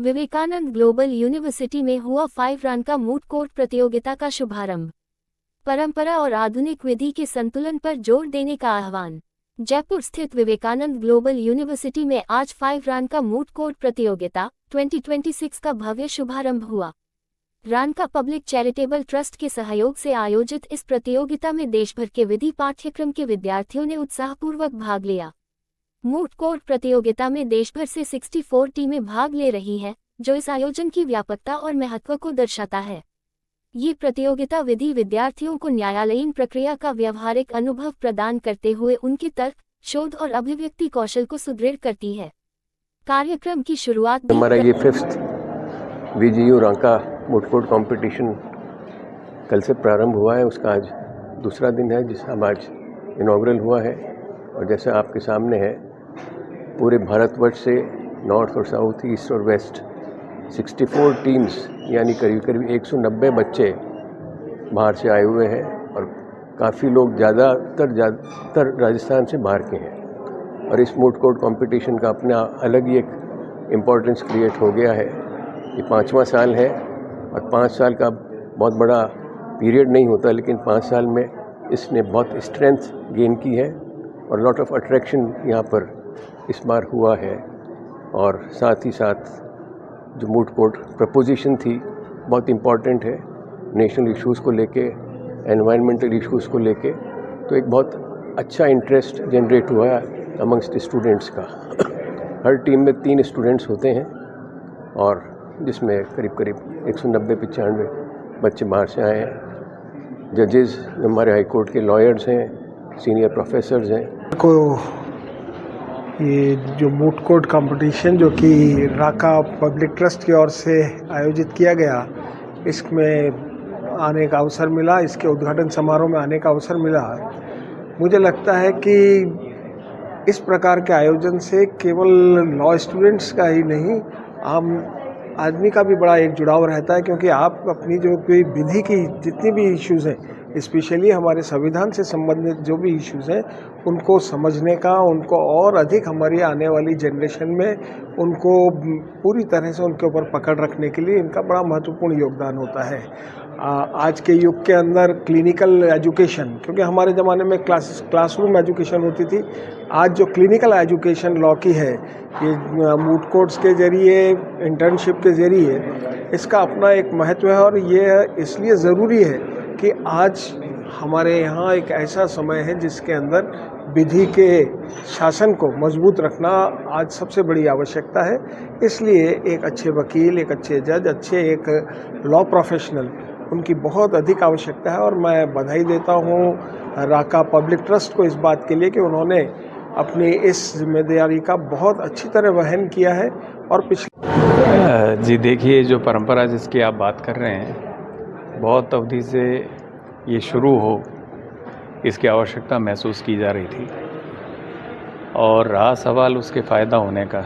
Vivekananda global university में हुआ 5 run का मूट कोर्ट प्रतियोगिता का शुभारंभ। परंपरा और आधुनिक विधि के संतुलन पर जोर देने का आह्वान। जयपुर स्थित विवेकानंद ग्लोबल यूनिवर्सिटी में आज 5 रन का मूट कोर्ट प्रतियोगिता 2026 का भव्य शुभारंभ हुआ। रन का पब्लिक चैरिटेबल ट्रस्ट के सहयोग से आयोजित इस प्रतियोगिता में देशभर के विधि पाठ्यक्रम के विद्यार्थियों ने उत्साहपूर्वक भाग लिया। मूट कोर्ट प्रतियोगिता में देशभर से 64 टीमें भाग ले रही हैं, जो इस आयोजन की व्यापकता और महत्व को दर्शाता है। ये प्रतियोगिता विधि विद्यार्थियों को न्यायालयीन प्रक्रिया का व्यवहारिक अनुभव प्रदान करते हुए उनकी तर्क, शोध और अभिव्यक्ति कौशल को सुदृढ़ करती है। कार्यक्रम की शुरुआत हमारा ये 5th VGU Ranka moot court competition कल से प्रारंभ हुआ है। उसका आज दूसरा दिन है, जिसका आज इनॉग्रल हुआ है। और जैसा आपके सामने है, पूरे भारतवर्ष से नॉर्थ और साउथ, ईस्ट और वेस्ट 64 टीम्स यानी करीब करीब 190 बच्चे बाहर से आए हुए हैं। और काफ़ी लोग ज़्यादातर राजस्थान से बाहर के हैं। और इस मूट कोर्ट कंपटीशन का अपना अलग ही एक इम्पोर्टेंस क्रिएट हो गया है। ये 5वां साल है और 5 साल का बहुत बड़ा पीरियड नहीं होता, लेकिन 5 साल में इसने बहुत स्ट्रेंथ गेन की है और लॉट ऑफ अट्रैक्शन यहाँ पर इस बार हुआ है। और साथ ही साथ जो मूट कोर्ट प्रपोजिशन थी बहुत इम्पॉर्टेंट है, नेशनल इश्यूज़ को लेके, एनवायरमेंटल इश्यूज़ को लेके। तो एक बहुत अच्छा इंटरेस्ट जनरेट हुआ है अमंगस्ट स्टूडेंट्स का। हर टीम में 3 स्टूडेंट्स होते हैं और जिसमें करीब करीब 190-95 बच्चे बाहर से आए हैं। जजेस हमारे हाई कोर्ट के लॉयर्स हैं, सीनियर प्रोफेसर्स हैं। को ये जो मूट कोर्ट कंपटीशन जो कि राका पब्लिक ट्रस्ट की ओर से आयोजित किया गया, इसमें आने का अवसर मिला, इसके उद्घाटन समारोह में आने का अवसर मिला। मुझे लगता है कि इस प्रकार के आयोजन से केवल लॉ स्टूडेंट्स का ही नहीं, आम आदमी का भी बड़ा एक जुड़ाव रहता है, क्योंकि आप अपनी जो कोई विधि की जितनी भी इश्यूज़ हैं, स्पेशली हमारे संविधान से संबंधित जो भी इश्यूज़ हैं, उनको समझने का, उनको और अधिक हमारी आने वाली जनरेशन में उनको पूरी तरह से उनके ऊपर पकड़ रखने के लिए इनका बड़ा महत्वपूर्ण योगदान होता है। आज के युग के अंदर क्लिनिकल एजुकेशन, क्योंकि हमारे ज़माने में क्लासरूम एजुकेशन होती थी, आज जो क्लिनिकल एजुकेशन लॉ की है, ये मूट कोर्ट्स के ज़रिए, इंटर्नशिप के ज़रिए इसका अपना एक महत्व है। और ये इसलिए ज़रूरी है कि आज हमारे यहाँ एक ऐसा समय है जिसके अंदर विधि के शासन को मजबूत रखना आज सबसे बड़ी आवश्यकता है। इसलिए एक अच्छे वकील, एक अच्छे जज, अच्छे एक लॉ प्रोफेशनल, उनकी बहुत अधिक आवश्यकता है। और मैं बधाई देता हूँ राका पब्लिक ट्रस्ट को इस बात के लिए कि उन्होंने अपनी इस जिम्मेदारी का बहुत अच्छी तरह वहन किया है। और जी देखिए, जो परंपरा जिसकी आप बात कर रहे हैं, बहुत अवधि से ये शुरू हो, इसकी आवश्यकता महसूस की जा रही थी। और रहा सवाल उसके फ़ायदा होने का,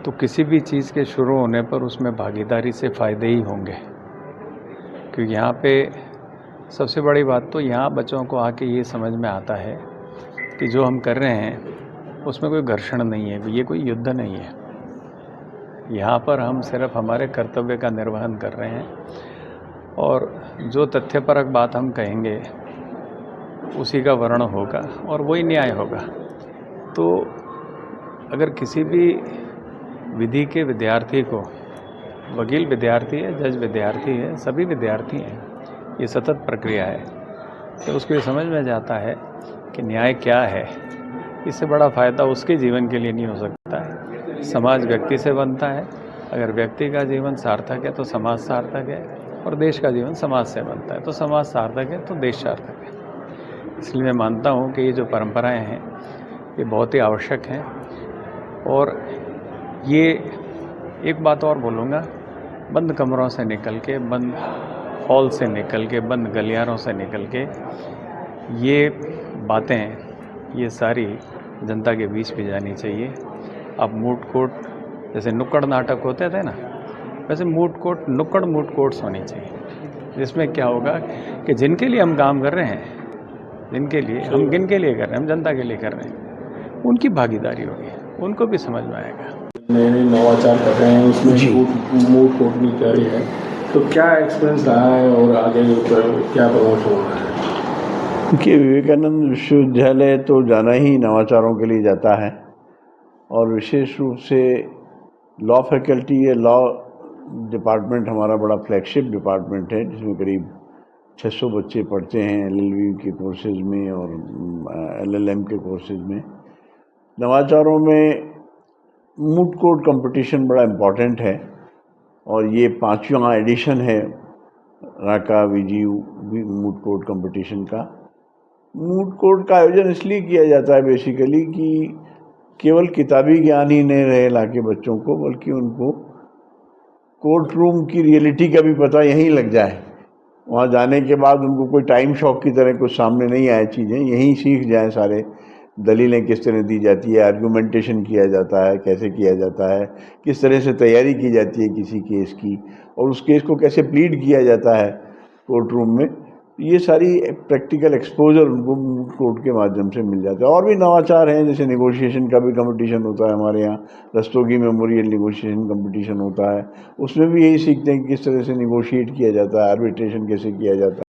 तो किसी भी चीज़ के शुरू होने पर उसमें भागीदारी से फ़ायदे ही होंगे। क्योंकि यहाँ पे सबसे बड़ी बात तो यहाँ बच्चों को आके ये समझ में आता है कि जो हम कर रहे हैं उसमें कोई घर्षण नहीं है, ये कोई युद्ध नहीं है। यहाँ पर हम सिर्फ हमारे कर्तव्य का निर्वहन कर रहे हैं और जो तथ्यपरक बात हम कहेंगे उसी का वर्ण होगा और वही न्याय होगा। तो अगर किसी भी विधि के विद्यार्थी को, वकील विद्यार्थी है, जज विद्यार्थी है, सभी विद्यार्थी हैं, ये सतत प्रक्रिया है, तो उसको ये समझ में जाता है कि न्याय क्या है। इससे बड़ा फ़ायदा उसके जीवन के लिए नहीं हो सकता है। समाज व्यक्ति से बनता है, अगर व्यक्ति का जीवन सार्थक है तो समाज सार्थक है, और देश का जीवन समाज से बनता है, तो समाज सार्थक है तो देश सार्थक है। इसलिए मैं मानता हूँ कि ये जो परंपराएं हैं ये बहुत ही आवश्यक हैं। और ये एक बात और बोलूँगा, बंद कमरों से निकल के, बंद हॉल से निकल के, बंद गलियारों से निकल के ये बातें, ये सारी जनता के बीच भी जानी चाहिए। अब मूट कोर्ट जैसे नुक्कड़ नाटक होते थे ना, वैसे मूट कोर्ट नुक्कड़ मूट कोर्ट्स होनी चाहिए, जिसमें क्या होगा कि जिनके लिए हम काम कर रहे हैं, जिनके लिए हम, किन के लिए कर रहे हैं, हम जनता के लिए कर रहे हैं, उनकी भागीदारी होगी, उनको भी समझ में आएगा। नए नए नवाचार कर रहे हैं, उसमें मूड कोर्ट भी जारी है, तो क्या एक्सपीरियंस रहा है और आगे क्या प्रमोट हो रहा है? देखिए, विवेकानंद विश्वविद्यालय तो जाना ही नवाचारों के लिए जाता है, और विशेष रूप से लॉ फैकल्टी या लॉ डिपार्टमेंट हमारा बड़ा फ्लैगशिप डिपार्टमेंट है, जिसमें करीब 600 बच्चे पढ़ते हैं एलएलबी के कोर्सेज में और एलएलएम के कोर्सेज में। नवाचारों में मूड कोर्ट कंपटीशन बड़ा इम्पॉर्टेंट है, और ये 5वां एडिशन है राका वीजीयू मूड कोर्ट कंपटीशन का। मूड कोर्ट का आयोजन इसलिए किया जाता है बेसिकली कि केवल किताबी ज्ञान ही नहीं रहे लाके बच्चों को, बल्कि उनको कोर्ट रूम की रियलिटी का भी पता यहीं लग जाए। वहाँ जाने के बाद उनको कोई टाइम शॉक की तरह कुछ सामने नहीं आए, चीज़ें यहीं सीख जाएं सारे। दलीलें किस तरह दी जाती है, आर्गूमेंटेशन किया जाता है, कैसे किया जाता है, किस तरह से तैयारी की जाती है किसी केस की, और उस केस को कैसे प्लीड किया जाता है कोर्ट रूम में। ये सारी प्रैक्टिकल एक्सपोजर उनको कोर्ट के माध्यम से मिल जाता है। और भी नवाचार हैं, जैसे नेगोशिएशन का भी कंपटीशन होता है हमारे यहाँ, रस्तोगी मेमोरियल नेगोशिएशन कंपटीशन होता है, उसमें भी यही सीखते हैं कि किस तरह से नेगोशिएट किया जाता है, आर्बिट्रेशन कैसे किया जाता है।